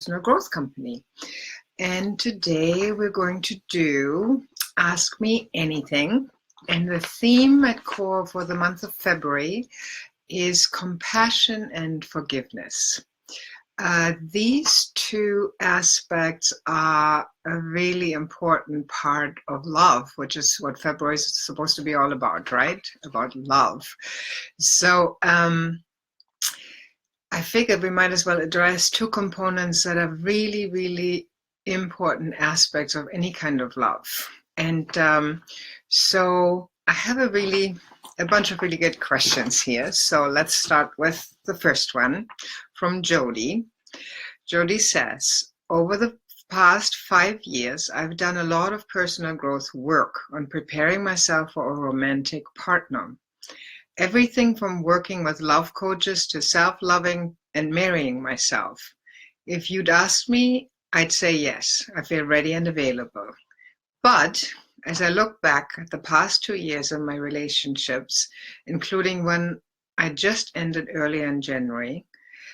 personal growth company. And today we're going to do Ask Me Anything. And the theme at core for the month of February is compassion and forgiveness. These two aspects are a really important part of love, which is what February is supposed to be all about, right? About love. So I figured we might as well address two components that are really, really important aspects of any kind of love. And so I have a bunch of really good questions here. So let's start with the first one from Jody. Jody says, over the past 5 years, I've done a lot of personal growth work on preparing myself for a romantic partner. Everything from working with love coaches to self-loving and marrying myself. If you'd asked me, I'd say yes, I feel ready and available. But as I look back at the past 2 years of my relationships, including one I just ended earlier in January,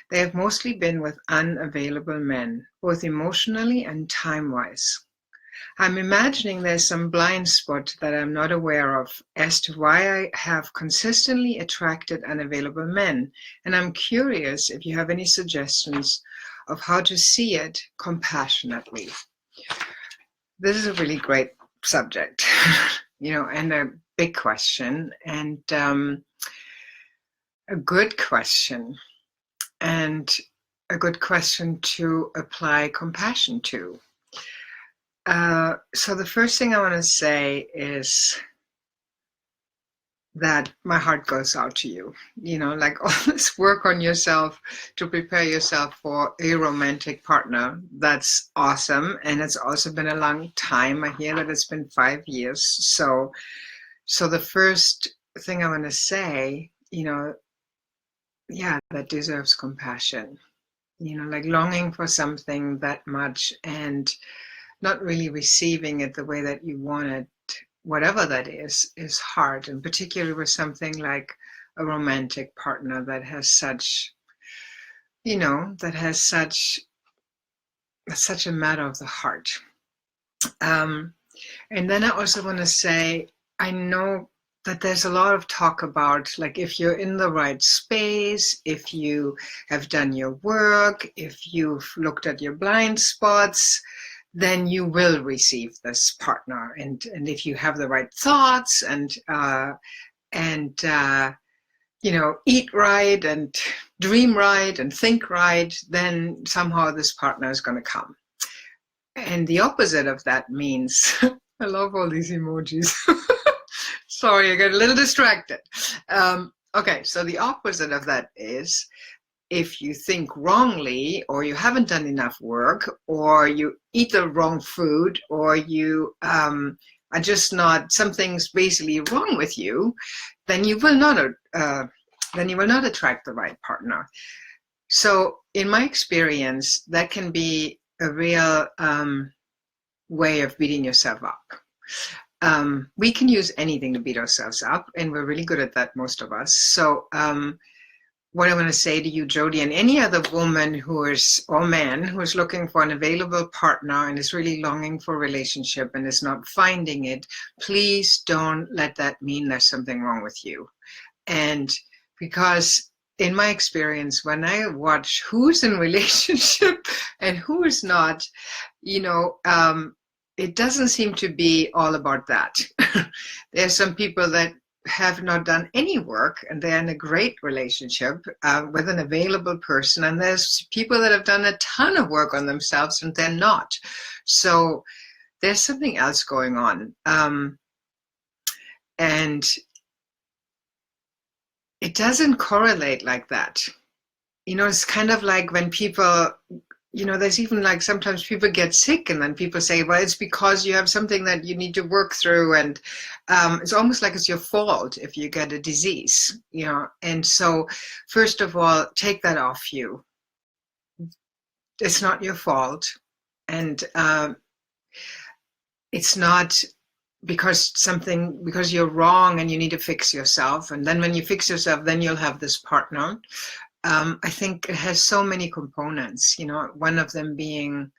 they have mostly been with unavailable men, both emotionally and time-wise. I'm imagining there's some blind spot that I'm not aware of as to why I have consistently attracted unavailable men, and I'm curious if you have any suggestions of how to see it compassionately. This is a really great subject, and a big question, and a good question, and a good question to apply compassion to. So the first thing I want to say is that my heart goes out to you. Like all this work on yourself to prepare yourself for a romantic partner. That's awesome. And it's also been a long time. I hear that it's been 5 years. So the first thing I want to say, that deserves compassion. Like longing for something that much and not really receiving it the way that you want it, whatever that is hard. And particularly with something like a romantic partner that has such, that's such a matter of the heart. And then I also want to say, I know that there's a lot of talk about, like, if you're in the right space, if you have done your work, if you've looked at your blind spots, then you will receive this partner. And if you have the right thoughts and eat right and dream right and think right, then somehow this partner is going to come. And the opposite of that means, I love all these emojis. Sorry, I got a little distracted. Okay, so the opposite of that is, if you think wrongly, or you haven't done enough work, or you eat the wrong food, or you are just not, something's basically wrong with you, then you will not attract the right partner. So in my experience, that can be a real way of beating yourself up. We can use anything to beat ourselves up, and we're really good at that, most of us. So what I want to say to you, Jody, and any other woman or man who is looking for an available partner and is really longing for a relationship and is not finding it, please don't let that mean there's something wrong with you. And because in my experience, when I watch who's in relationship and who is not, it doesn't seem to be all about that. There's some people that have not done any work and they're in a great relationship with an available person, and there's people that have done a ton of work on themselves and they're not. So there's something else going on, and it doesn't correlate like that. It's kind of like when people, there's even like sometimes people get sick and then people say, well, it's because you have something that you need to work through, and it's almost like it's your fault if you get a disease, and so first of all, take that off you. It's not your fault, and it's not because you're wrong and you need to fix yourself, and then when you fix yourself, then you'll have this partner. I think it has so many components, one of them being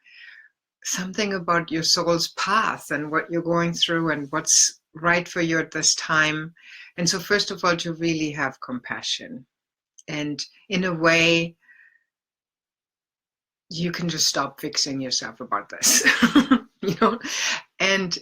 something about your soul's path and what you're going through and what's right for you at this time. And so, first of all, to really have compassion. And in a way, you can just stop fixing yourself about this, you know? And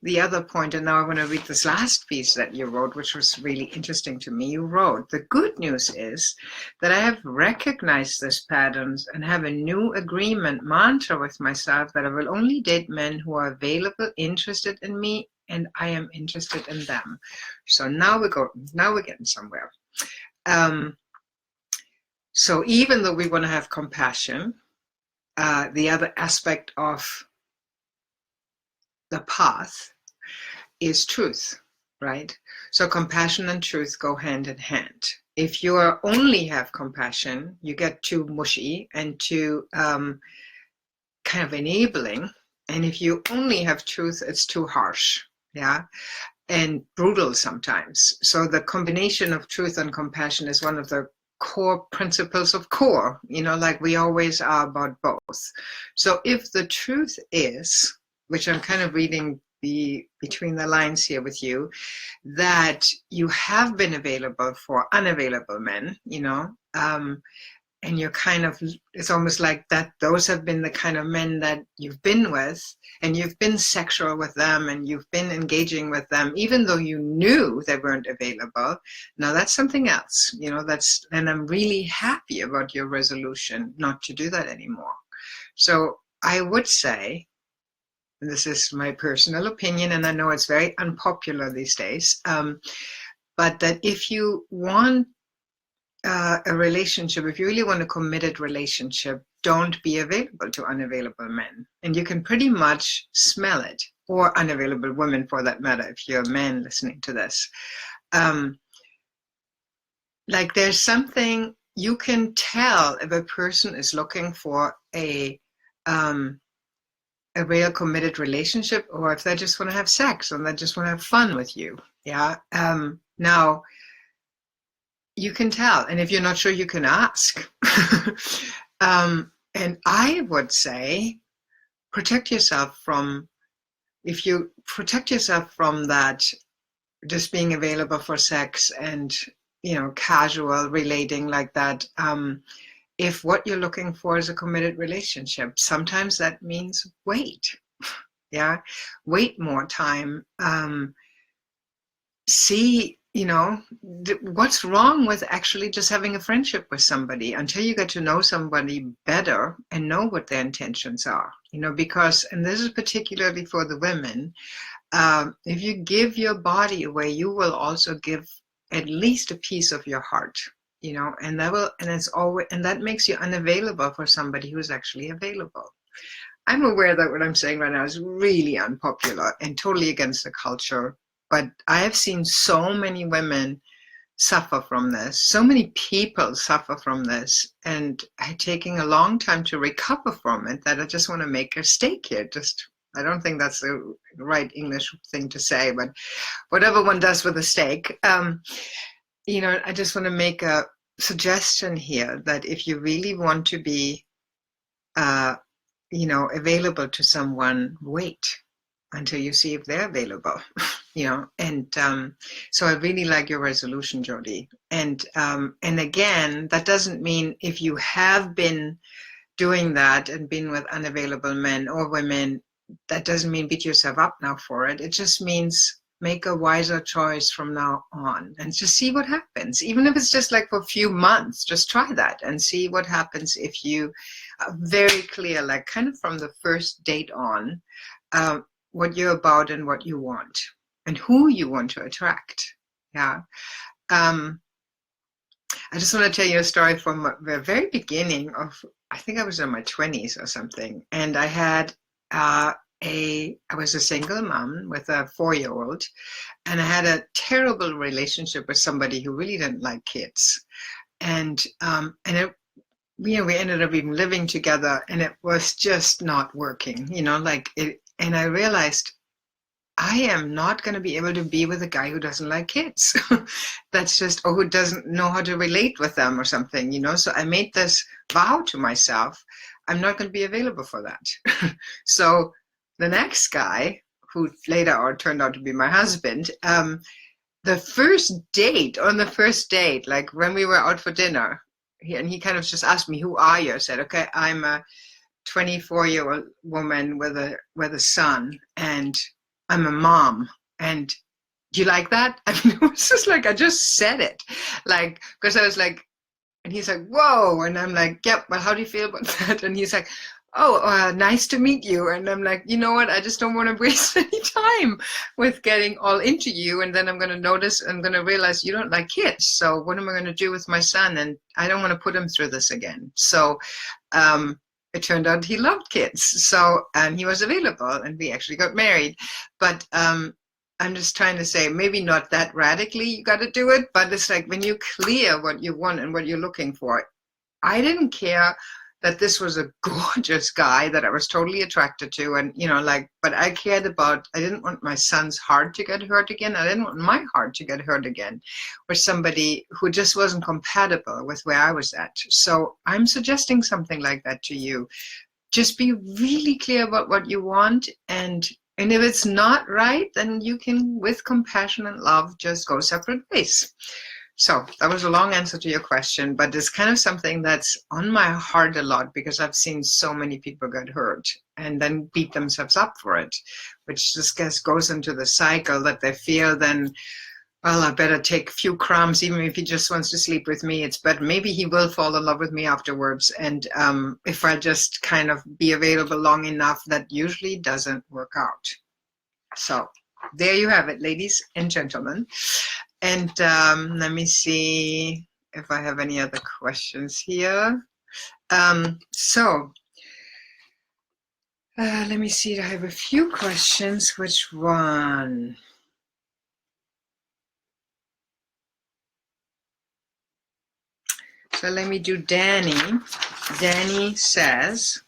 the other point, and now I want to read this last piece that you wrote, which was really interesting to me. You wrote, the good news is that I have recognized these patterns and have a new agreement mantra with myself that I will only date men who are available, interested in me, and I am interested in them. So now we're getting somewhere. So even though we want to have compassion, the other aspect of the path is truth, right? So compassion and truth go hand in hand. If you only have compassion, you get too mushy and too kind of enabling. And if you only have truth, it's too harsh, yeah, and brutal sometimes. So the combination of truth and compassion is one of the core principles of core, like we always are about both. So if the truth is, which I'm kind of reading between the lines here with you, that you have been available for unavailable men, and you're kind of, it's almost like that those have been the kind of men that you've been with, and you've been sexual with them, and you've been engaging with them, even though you knew they weren't available. Now that's something else, and I'm really happy about your resolution not to do that anymore. So I would say, and this is my personal opinion, and I know it's very unpopular these days, but that if you want a relationship, if you really want a committed relationship, don't be available to unavailable men. And you can pretty much smell it, or unavailable women for that matter, if you're a man listening to this. Like there's something you can tell if a person is looking for a real committed relationship, or if they just want to have sex and they just want to have fun with you. Yeah. Now, you can tell. And if you're not sure, you can ask. And I would say, protect yourself from that, just being available for sex and, casual relating like that. If what you're looking for is a committed relationship, sometimes that means wait. Yeah. Wait more time. See, what's wrong with actually just having a friendship with somebody until you get to know somebody better and know what their intentions are, because, and this is particularly for the women, if you give your body away, you will also give at least a piece of your heart, and that makes you unavailable for somebody who's actually available. I'm aware that what I'm saying right now is really unpopular and totally against the culture, but I have seen so many women suffer from this, so many people suffer from this, and taking a long time to recover from it, that I just want to make a stake here. I don't think that's the right English thing to say, but whatever one does with a stake, I just want to make a suggestion here that if you really want to be, available to someone, wait until you see if they're available, and so I really like your resolution, Jody. And again, that doesn't mean if you have been doing that and been with unavailable men or women, that doesn't mean beat yourself up now for it. It just means make a wiser choice from now on and just see what happens. Even if it's just like for a few months, just try that and see what happens if you are very clear, like kind of from the first date on, what you're about and what you want and who you want to attract. Yeah. I just want to tell you a story from the very beginning of, I think I was in my 20s or something, and I had I was a single mom with a 4-year-old, and I had a terrible relationship with somebody who really didn't like kids, and we ended up even living together, and it was just not working, like it. And I realized I am not going to be able to be with a guy who doesn't like kids. That's just, or who doesn't know how to relate with them or something, you know? So I made this vow to myself, I'm not going to be available for that. So the next guy, who later on turned out to be my husband, the first date, like when we were out for dinner, he kind of just asked me, who are you? I said, okay, I'm a 24-year-old woman with a son, and I'm a mom. And do you like that? I mean, it was just like, I just said it, like, because I was like, and he's like, whoa. And I'm like, yep, well, how do you feel about that? And he's like, oh, nice to meet you. And I'm like, you know what? I just don't want to waste any time with getting all into you. And then I'm going to notice, I'm going to realize you don't like kids. So what am I going to do with my son? And I don't want to put him through this again. So it turned out he loved kids. So, and he was available, and we actually got married. But I'm just trying to say, maybe not that radically you got to do it, but it's like when you clear what you want and what you're looking for. I didn't care that this was a gorgeous guy that I was totally attracted to, and you know, like, but I cared about, I didn't want my son's heart to get hurt again. I didn't want my heart to get hurt again with somebody who just wasn't compatible with where I was at. So I'm suggesting something like that to you. Just be really clear about what you want, and if it's not right, then you can, with compassion and love, just go separate ways. So that was a long answer to your question, but it's kind of something that's on my heart a lot, because I've seen so many people get hurt and then beat themselves up for it, which just goes into the cycle that they feel then, well, I better take a few crumbs, even if he just wants to sleep with me. It's better, maybe he will fall in love with me afterwards. And if I just kind of be available long enough, that usually doesn't work out. So there you have it, ladies and gentlemen. And let me see if I have any other questions here. Let me see, I have a few questions. Which one? So let me do Danny. Danny says,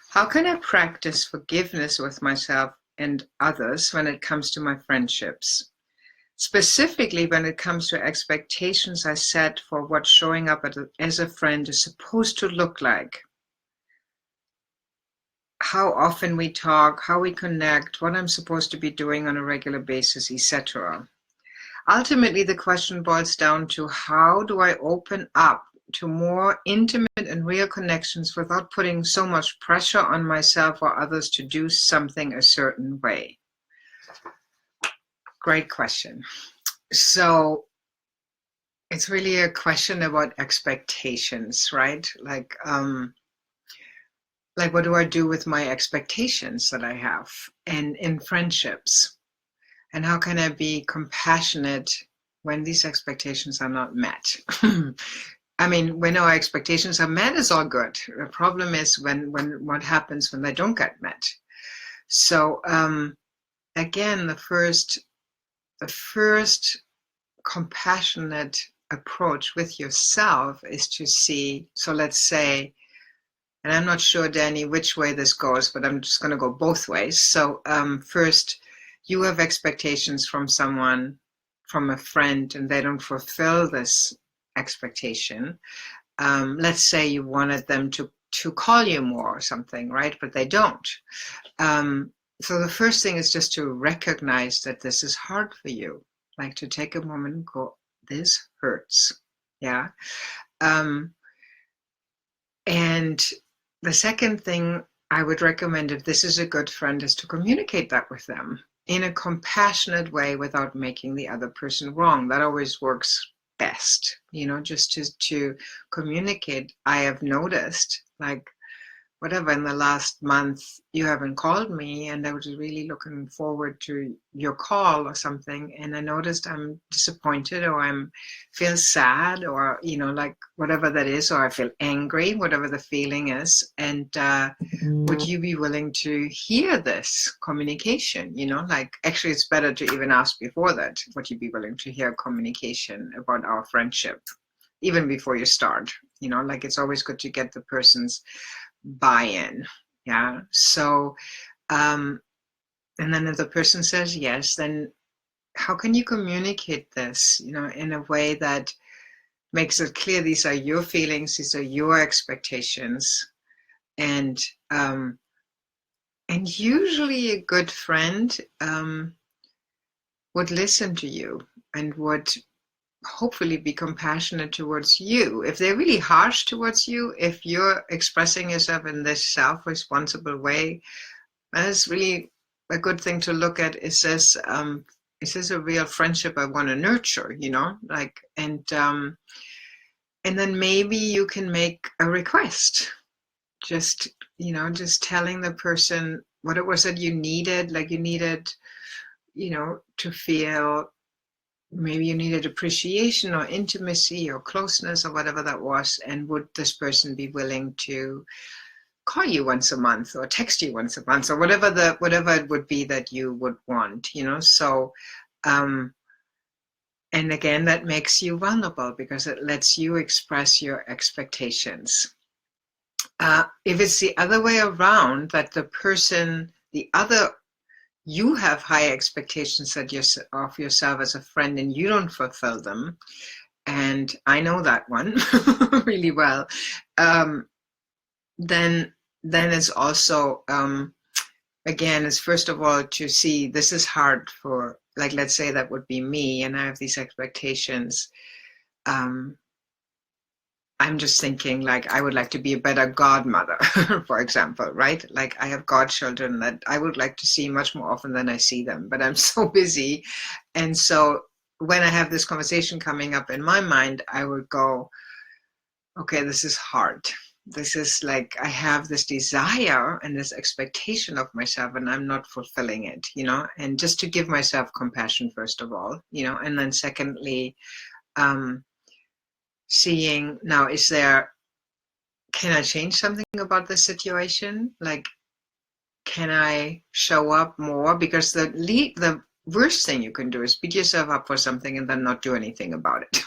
how can I practice forgiveness with myself and others when it comes to my friendships? Specifically when it comes to expectations I set for what showing up as a friend is supposed to look like. How often we talk, how we connect, what I'm supposed to be doing on a regular basis, etc. Ultimately, the question boils down to, how do I open up to more intimate and real connections without putting so much pressure on myself or others to do something a certain way? Great question. So it's really a question about expectations, right? Like what do I do with my expectations that I have and in friendships? And how can I be compassionate when these expectations are not met? I mean, when our expectations are met, is all good. The problem is when what happens when they don't get met. So again, the first compassionate approach with yourself is to see, so let's say, and I'm not sure, Danny, which way this goes, but I'm just going to go both ways. So first, you have expectations from someone, from a friend, and they don't fulfill this expectation. Let's say you wanted them to call you more or something, right? But they don't. So the first thing is just to recognize that this is hard for you. Like to take a moment and go, this hurts. Yeah. And the second thing I would recommend, if this is a good friend, is to communicate that with them in a compassionate way without making the other person wrong. That always works best, just to communicate. I have noticed, like, whatever, in the last month you haven't called me, and I was really looking forward to your call or something, and I noticed I'm disappointed, or I'm feel sad, or like whatever that is, or I feel angry, whatever the feeling is, and would you be willing to hear this communication? Like, actually it's better to even ask before that, would you be willing to hear communication about our friendship even before you start? Like, it's always good to get the person's buy-in. Yeah. So And then if the person says yes, then how can you communicate this, in a way that makes it clear these are your feelings, these are your expectations, and usually a good friend would listen to you and would hopefully be compassionate towards you. If they're really harsh towards you, if you're expressing yourself in this self-responsible way, that's really a good thing to look at. Is this a real friendship I want to nurture? And then maybe you can make a request. Just telling the person what it was that you needed. Like you needed, to feel. Maybe you needed appreciation or intimacy or closeness or whatever that was. And would this person be willing to call you once a month or text you once a month or whatever it would be that you would want, So, and again, that makes you vulnerable because it lets you express your expectations. If it's the other way around, that you have high expectations of yourself as a friend and you don't fulfill them, and I know that one really well, then it's also, again, it's first of all to see this is hard for, like, let's say that would be me and I have these expectations. I'm just thinking, like, I would like to be a better godmother, for example, right? Like, I have godchildren that I would like to see much more often than I see them, but I'm so busy. And so when I have this conversation coming up in my mind, I would go, okay, this is hard. This is like, I have this desire and this expectation of myself and I'm not fulfilling it, and just to give myself compassion, first of all, and then secondly, seeing now, can I change something about the situation? Like, can I show up more? Because the worst thing you can do is beat yourself up for something and then not do anything about it.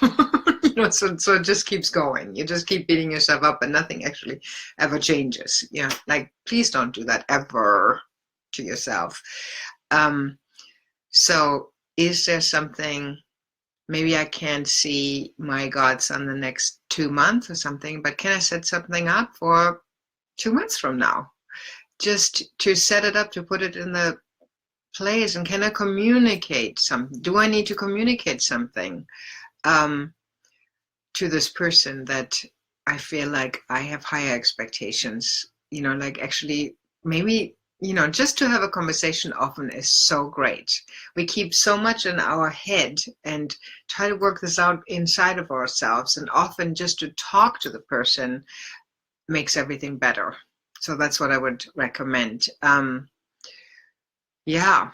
So it just keeps going. You just keep beating yourself up and nothing actually ever changes. Like, please don't do that ever to yourself. So is there something, maybe I can't see my godson the next 2 months or something, but can I set something up for 2 months from now? Just to set it up, to put it in the place, and can I communicate something? Do I need to communicate something to this person that I feel like I have higher expectations? Like, actually, maybe, just to have a conversation often is so great. We keep so much in our head and try to work this out inside of ourselves, and often just to talk to the person makes everything better. So that's what I would recommend. Yeah,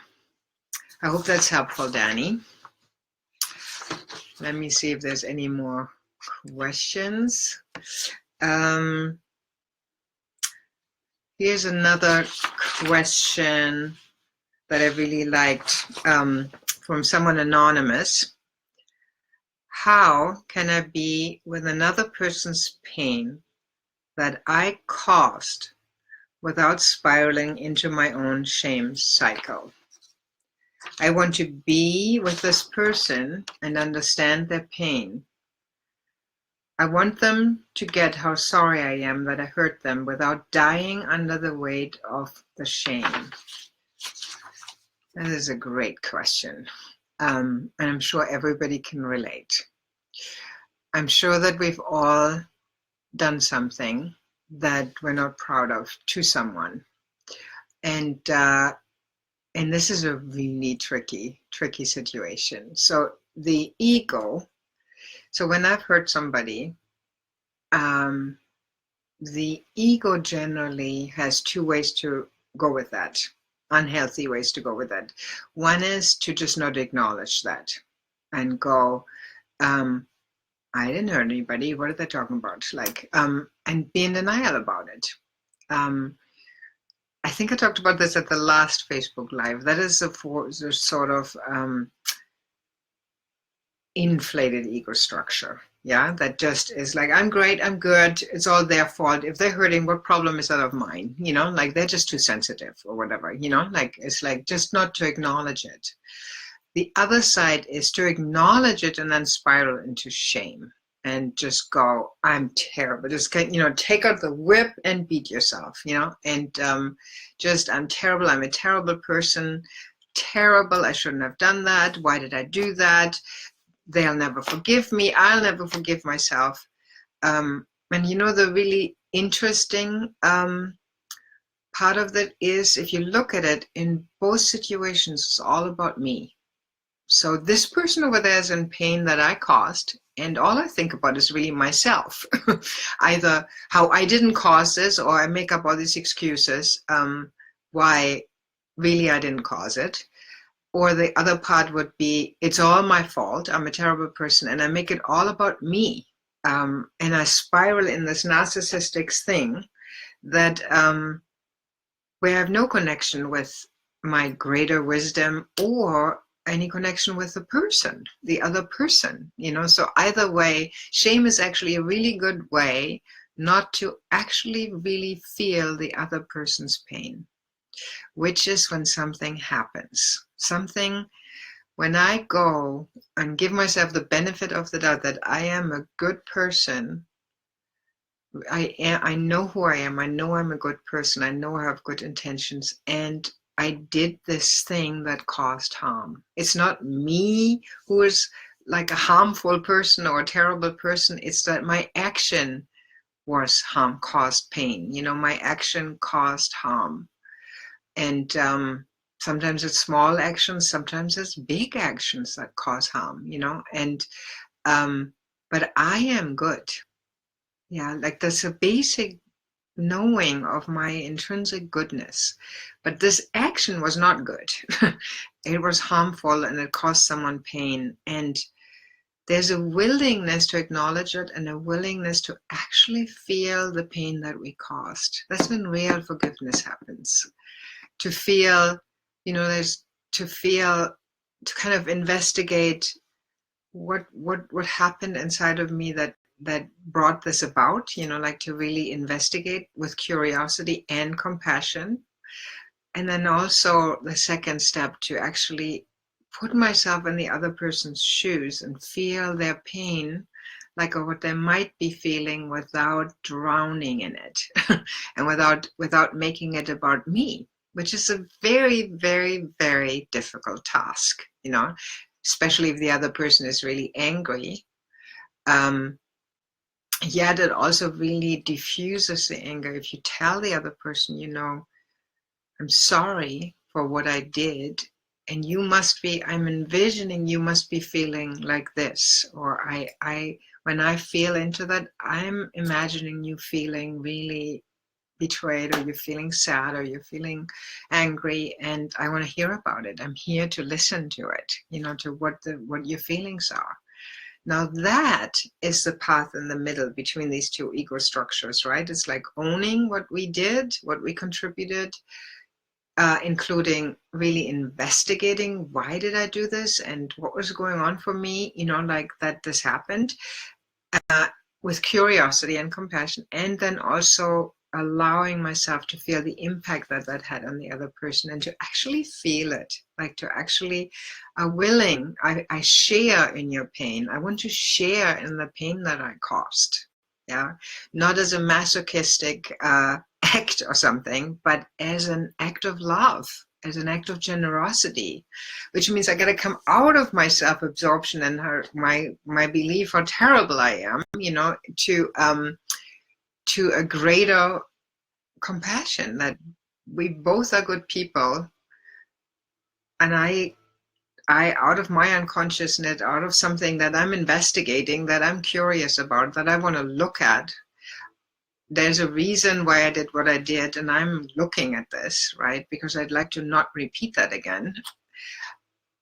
I hope that's helpful, Danny. Let me see if there's any more questions. Here's another question that I really liked, from someone anonymous. How can I be with another person's pain that I caused without spiraling into my own shame cycle? I want to be with this person and understand their pain. I want them to get how sorry I am that I hurt them without dying under the weight of the shame. That is a great question. And I'm sure everybody can relate. I'm sure that we've all done something that we're not proud of to someone. And this is a really tricky situation. So the ego, so when I've hurt somebody, the ego generally has two ways to go with that, unhealthy ways to go with that. One is to just not acknowledge that and go, I didn't hurt anybody. What are they talking about? Like, and be in denial about it. I think I talked about this at the last Facebook Live. That is the sort of inflated ego structure. Yeah, that just is like, I'm great, I'm good, it's all their fault. If they're hurting, what problem is that of mine? You know, like they're just too sensitive or whatever, you know, like it's like just not to acknowledge it. The other side is to acknowledge it and then spiral into shame and just go, I'm terrible. Just get, you know, take out the whip and beat yourself, you know, and just, I'm terrible. I'm a terrible person. Terrible. I shouldn't have done that. Why did I do that? They'll never forgive me. I'll never forgive myself. And you know, the really interesting part of that is if you look at it in both situations, it's all about me. So this person over there is in pain that I caused, and all I think about is really myself. Either how I didn't cause this, or I make up all these excuses why really I didn't cause it. Or the other part would be, it's all my fault. I'm a terrible person, and I make it all about me. And I spiral in this narcissistic thing that where I have no connection with my greater wisdom or any connection with the person, the other person, you know. So either way, shame is actually a really good way not to actually really feel the other person's pain, which is when something happens. When I go and give myself the benefit of the doubt that I am a good person, I know who I am. I know I'm a good person. I know I have good intentions, and I did this thing that caused harm. It's not me who is like a harmful person or a terrible person. It's that my action was harm, caused pain. You know, my action caused harm. And sometimes it's small actions, sometimes it's big actions that cause harm, you know. And but I am good. Yeah, like there's a basic knowing of my intrinsic goodness. But this action was not good. It was harmful and it caused someone pain. And there's a willingness to acknowledge it and a willingness to actually feel the pain that we caused. That's when real forgiveness happens. To feel, you know, to kind of investigate what happened inside of me that brought this about, you know, like to really investigate with curiosity and compassion. And then also the second step, to actually put myself in the other person's shoes and feel their pain, like what they might be feeling, without drowning in it and without making it about me, which is a very, very, very difficult task, you know, especially if the other person is really angry. Yet it also really diffuses the anger if you tell the other person, you know, I'm sorry for what I did, and you must be, I'm envisioning you must be feeling like this, or when I feel into that, I'm imagining you feeling really betrayed, or you're feeling sad, or you're feeling angry, and I want to hear about it. I'm here to listen to it, you know, to what your feelings are. Now that is the path in the middle between these two ego structures, right? It's like owning what we did, what we contributed, including really investigating, why did I do this and what was going on for me, you know, like that this happened, with curiosity and compassion, and then also allowing myself to feel the impact that that had on the other person, and to actually feel it, like to actually willing, I share in your pain. I want to share in the pain that I caused. Yeah, not as a masochistic act or something, but as an act of love, as an act of generosity, which means I got to come out of my self-absorption and my belief how terrible I am, you know, to a greater compassion that we both are good people, and I out of my unconsciousness, out of something that I'm investigating, that I'm curious about, that I want to look at. There's a reason why I did what I did, and I'm looking at this, right? Because I'd like to not repeat that again.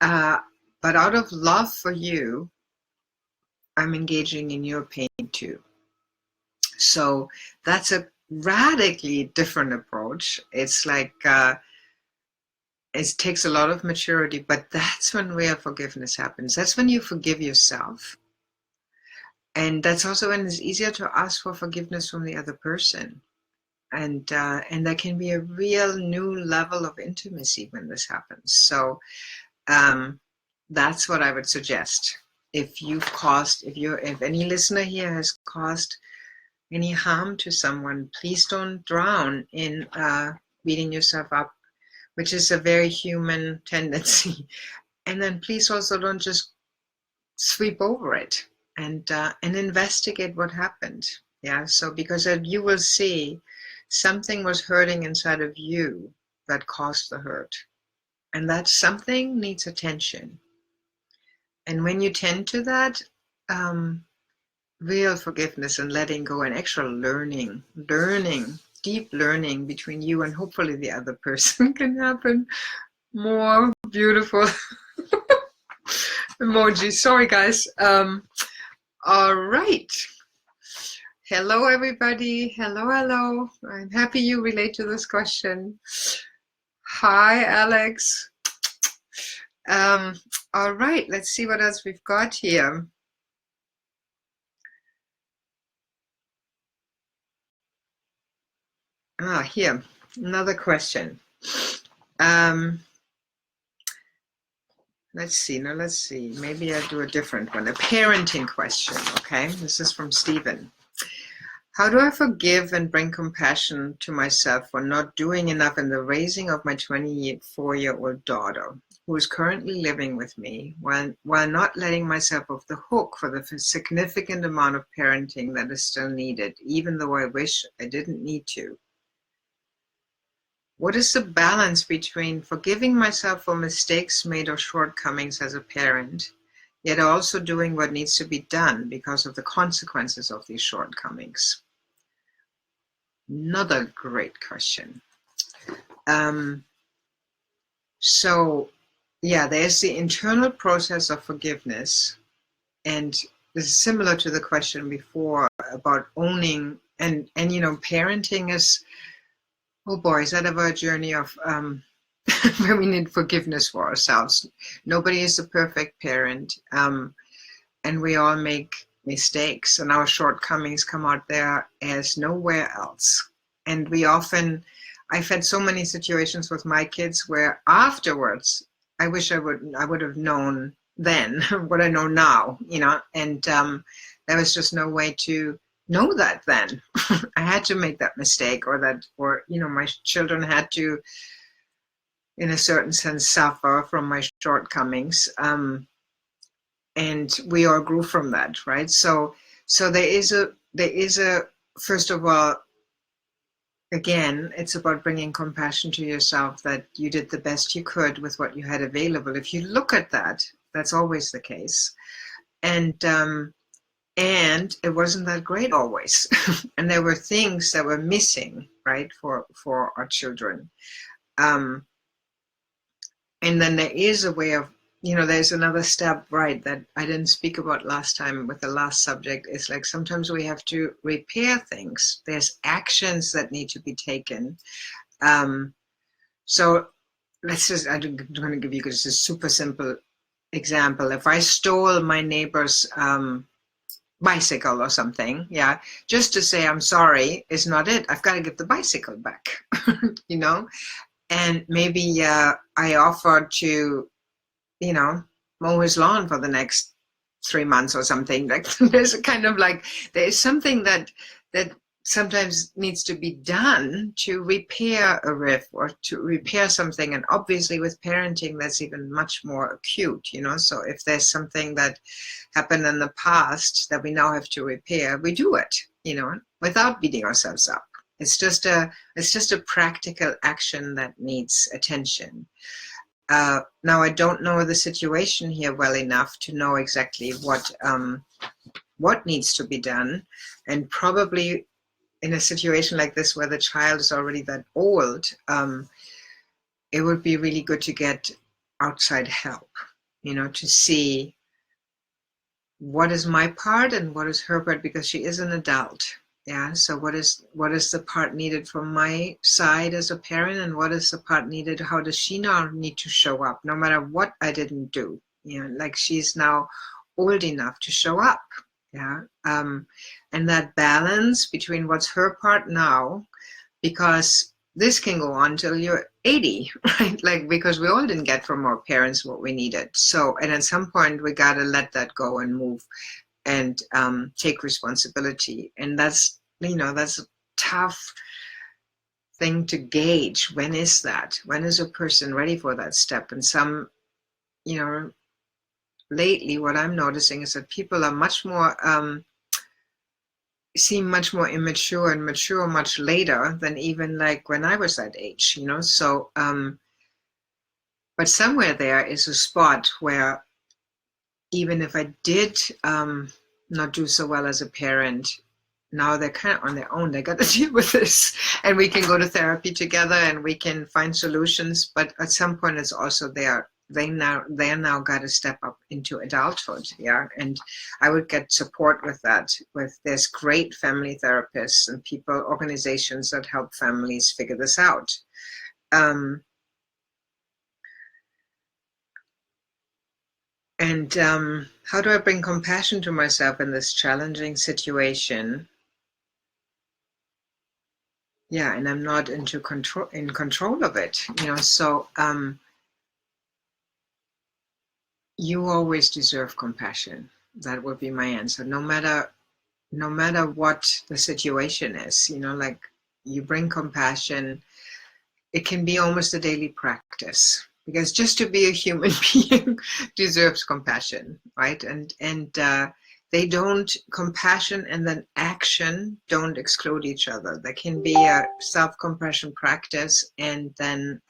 But out of love for you, I'm engaging in your pain too. So that's a radically different approach. It's like, it takes a lot of maturity, but that's when real forgiveness happens. That's when you forgive yourself. And that's also when it's easier to ask for forgiveness from the other person. And there can be a real new level of intimacy when this happens. So that's what I would suggest. If any listener here has caused any harm to someone, please don't drown in beating yourself up, which is a very human tendency. And then please also don't just sweep over it, and investigate what happened. Yeah, so because you will see something was hurting inside of you that caused the hurt, and that something needs attention. And when you tend to that, real forgiveness and letting go and actual learning, deep learning between you and hopefully the other person can happen. More beautiful emoji. Sorry, guys. All right. Hello, everybody. Hello. I'm happy you relate to this question. Hi, Alex. All right. Let's see what else we've got here. Here, another question. Let's see. Maybe I'll do a different one. A parenting question, okay? This is from Stephen. How do I forgive and bring compassion to myself for not doing enough in the raising of my 24-year-old daughter, who is currently living with me, while not letting myself off the hook for the significant amount of parenting that is still needed, even though I wish I didn't need to? What is the balance between forgiving myself for mistakes made or shortcomings as a parent, yet also doing what needs to be done because of the consequences of these shortcomings? Another great question. So, yeah, there's the internal process of forgiveness, and this is similar to the question before about owning and parenting is. Oh boy, is that ever a journey of where we need forgiveness for ourselves. Nobody is a perfect parent, and we all make mistakes, and our shortcomings come out there as nowhere else. And I've had so many situations with my kids where afterwards, I wish I would have known then what I know now, and there was just no way to know that then. I had to make that mistake, or my children had to, in a certain sense, suffer from my shortcomings, and we all grew from that, right? So there is a first of all, again, it's about bringing compassion to yourself that you did the best you could with what you had available. If you look at that, that's always the case, and it wasn't that great always. And there were things that were missing, right, for our children. And then there is a way of, there's another step, right, that I didn't speak about last time with the last subject, is like sometimes we have to repair things. There's actions that need to be taken. So I'm going to give you just a super simple example. If I stole my neighbor's bicycle or something, just to say I'm sorry is not it. I've got to give the bicycle back, and maybe I offered to, mow his lawn for the next 3 months or something. Like there's a kind of like, there is something that sometimes needs to be done to repair a rift or to repair something. And obviously with parenting, that's even much more acute, so if there's something that happened in the past that we now have to repair, we do it, without beating ourselves up. It's just a practical action that needs attention. Now, I don't know the situation here well enough to know exactly what needs to be done, and probably in a situation like this where the child is already that old, it would be really good to get outside help, to see what is my part and what is her part, because she is an adult. Yeah. So what is the part needed from my side as a parent, and what is the part needed? How does she now need to show up, no matter what I didn't do? Like she's now old enough to show up. Yeah. And that balance between what's her part now, because this can go on till you're 80, right? Like, because we all didn't get from our parents what we needed. So, and at some point we got to let that go and move and take responsibility. And that's, that's a tough thing to gauge. When is that? When is a person ready for that step? And some, lately what I'm noticing is that people are much more, seem much more immature and mature much later than even like when I was that age, So, but somewhere there is a spot where even if I did not do so well as a parent, now they're kind of on their own. They got to deal with this, and we can go to therapy together, and we can find solutions. But at some point, it's also there. They now got to step up into adulthood, yeah. And I would get support with that. There's great family therapists and organizations that help families figure this out. And how do I bring compassion to myself in this challenging situation? Yeah, and I'm not in control of it, So you always deserve compassion. That would be my answer. No matter what the situation is, like you bring compassion. It can be almost a daily practice, because just to be a human being deserves compassion, right? And compassion and then action don't exclude each other. There can be a self-compassion practice, and then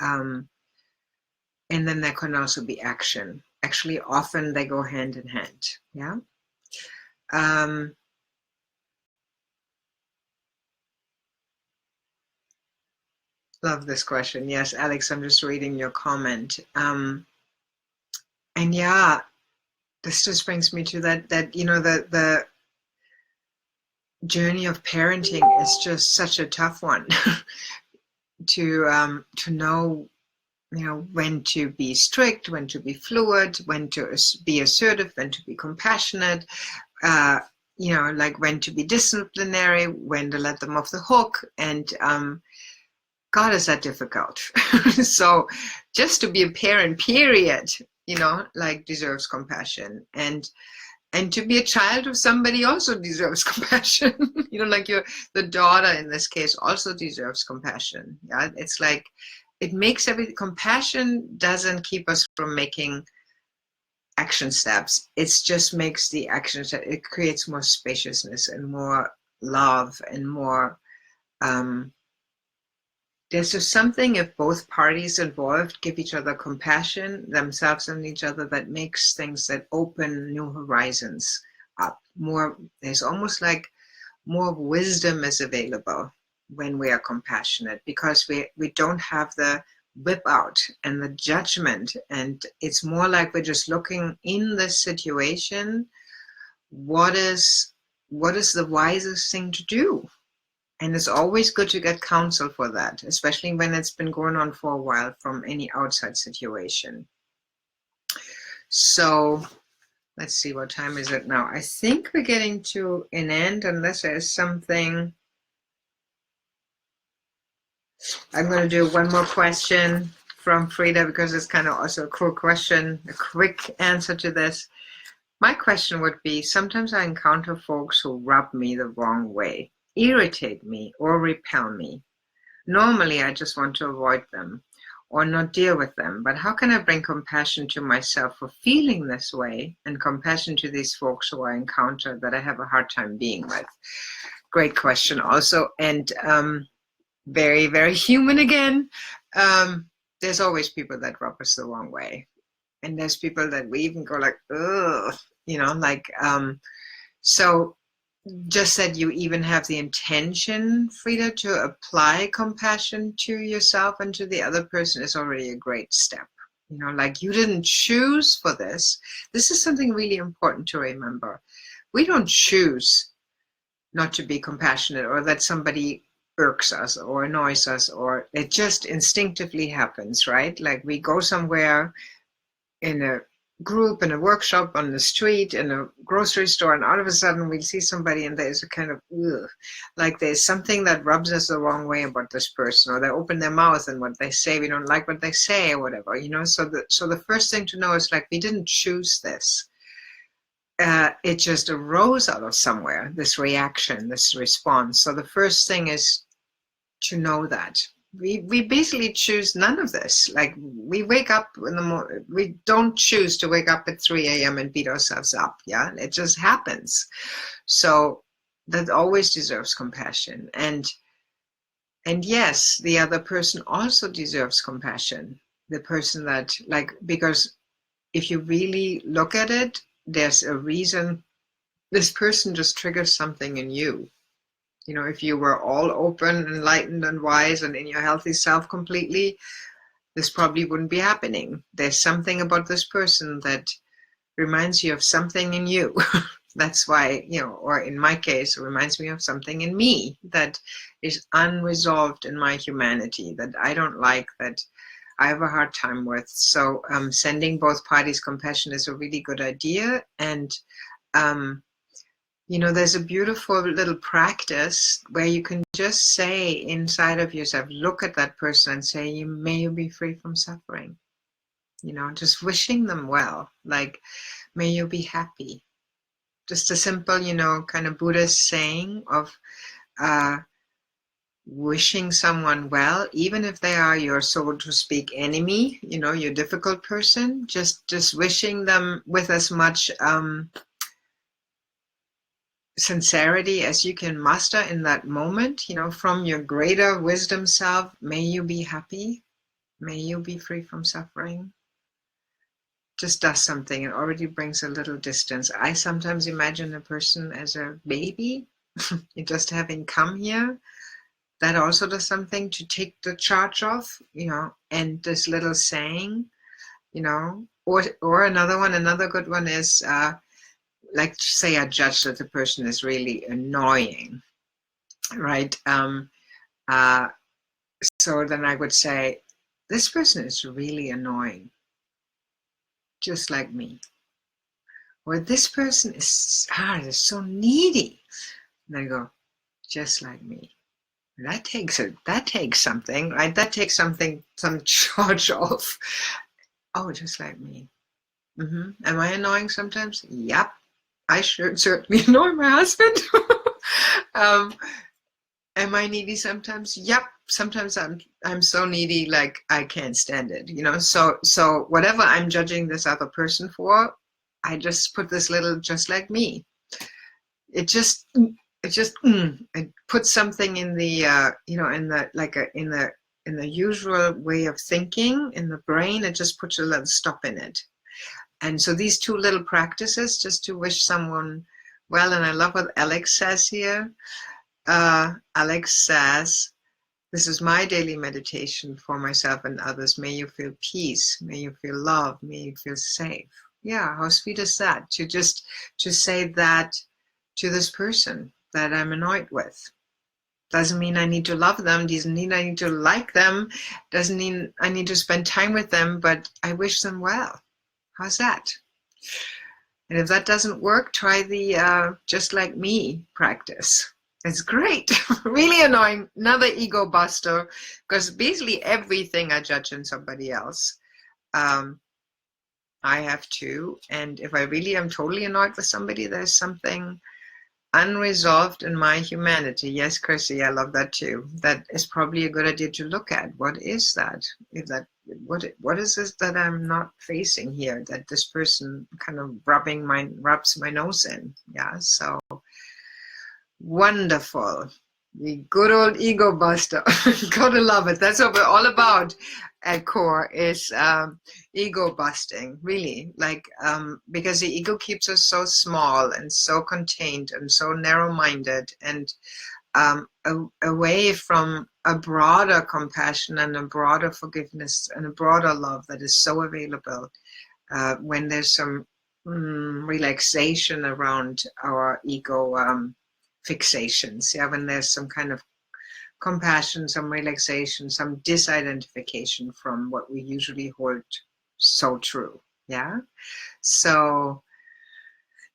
there can also be action. Actually, often they go hand in hand. Yeah. Love this question. Yes, Alex, I'm just reading your comment. And yeah, this just brings me to that the journey of parenting is just such a tough one to know, when to be strict, when to be fluid, when to be assertive, when to be compassionate, like when to be disciplinary, when to let them off the hook. And God, is that difficult. So just to be a parent, period, like deserves compassion. And to be a child of somebody also deserves compassion. Like the daughter in this case also deserves compassion. Yeah, it's like it makes compassion doesn't keep us from making action steps. It just makes the action step. It creates more spaciousness and more love and more. There's just something, if both parties involved give each other compassion, themselves and each other, that makes things, that open new horizons up. There's almost like more wisdom is available when we are compassionate, because we don't have the whip out and the judgment. And it's more like we're just looking in this situation, what is the wisest thing to do? And it's always good to get counsel for that, especially when it's been going on for a while from any outside situation. So let's see, what time is it now? I think we're getting to an end, unless there's something. I'm going to do one more question from Frida, because it's kind of also a cool question, a quick answer to this. My question would be, sometimes I encounter folks who rub me the wrong way, irritate me, or repel me. Normally, I just want to avoid them or not deal with them. But how can I bring compassion to myself for feeling this way, and compassion to these folks who I encounter that I have a hard time being with? Great question also. And very, very human again. There's always people that rub us the wrong way. And there's people that we even go like, ugh, so just that you even have the intention, Frida, to apply compassion to yourself and to the other person is already a great step. Like you didn't choose for this. This is something really important to remember. We don't choose not to be compassionate, or that somebody irks us or annoys us, or it just instinctively happens, right? Like we go somewhere in a group, in a workshop, on the street, in a grocery store, and all of a sudden we see somebody and there's a kind of, ugh, like there's something that rubs us the wrong way about this person, or they open their mouth and what they say, we don't like what they say or whatever, so the first thing to know is like, we didn't choose this. It just arose out of somewhere, this reaction, this response. So the first thing is to know that we basically choose none of this. Like, we wake up in the morning, we don't choose to wake up at 3 a.m. and beat ourselves up. Yeah, it just happens. So that always deserves compassion. And yes, the other person also deserves compassion. The person that, like, because if you really look at it, there's a reason this person just triggers something in you. If you were all open, enlightened, and wise, and in your healthy self completely, this probably wouldn't be happening. There's something about this person that reminds you of something in you. That's why, or in my case, it reminds me of something in me that is unresolved in my humanity, that I don't like, that I have a hard time with. So sending both parties compassion is a really good idea. And there's a beautiful little practice where you can just say inside of yourself, look at that person and say, may you be free from suffering. Just wishing them well, like, may you be happy. Just a simple, kind of Buddhist saying of wishing someone well, even if they are your, so to speak, enemy, your difficult person, just wishing them with as much sincerity as you can muster in that moment, from your greater wisdom self. May you be happy. May you be free from suffering. Just does something. It already brings a little distance. I sometimes imagine a person as a baby, just having come here. That also does something to take the charge off, and this little saying, or another good one is, like, say I judge that the person is really annoying, right? So then I would say, this person is really annoying, just like me. Or this person is they're so needy. And I go, just like me. That takes something, right? That takes some charge off. Oh, just like me. Am I annoying sometimes? Yep. I certainly annoy my husband. Am I needy sometimes? Yep. Sometimes I'm so needy, like I can't stand it. So whatever I'm judging this other person for, I just put this little just like me. It puts something in the in the usual way of thinking in the brain. It just puts a little stop in it. And so these two little practices, just to wish someone well. And I love what Alex says here. Alex says, this is my daily meditation for myself and others. May you feel peace. May you feel love. May you feel safe. Yeah, how sweet is that? To say that to this person that I'm annoyed with. Doesn't mean I need to love them. Doesn't mean I need to like them. Doesn't mean I need to spend time with them, but I wish them well. How's that? And if that doesn't work, try the just like me practice. It's great. Really annoying. Another ego buster, because basically everything I judge in somebody else, I have to. And if I really am totally annoyed with somebody, there's something unresolved in my humanity. Yes, Chrissy, I love that too. That is probably a good idea to look at. What is that? What is this that I'm not facing here, that this person kind of rubs my nose in? Yeah, so wonderful. The good old ego buster. Gotta love it. That's what we're all about at core, is ego busting, really. Like, because the ego keeps us so small and so contained and so narrow-minded, and away from a broader compassion and a broader forgiveness and a broader love that is so available when there's some relaxation around our ego fixations. Yeah, when there's some kind of compassion, some relaxation, some disidentification from what we usually hold so true. Yeah. So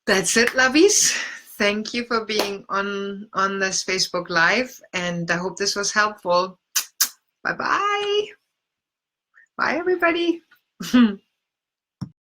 that's it, lovies. Thank you for being on this Facebook Live, and I hope this was helpful. Bye-bye. Bye, everybody.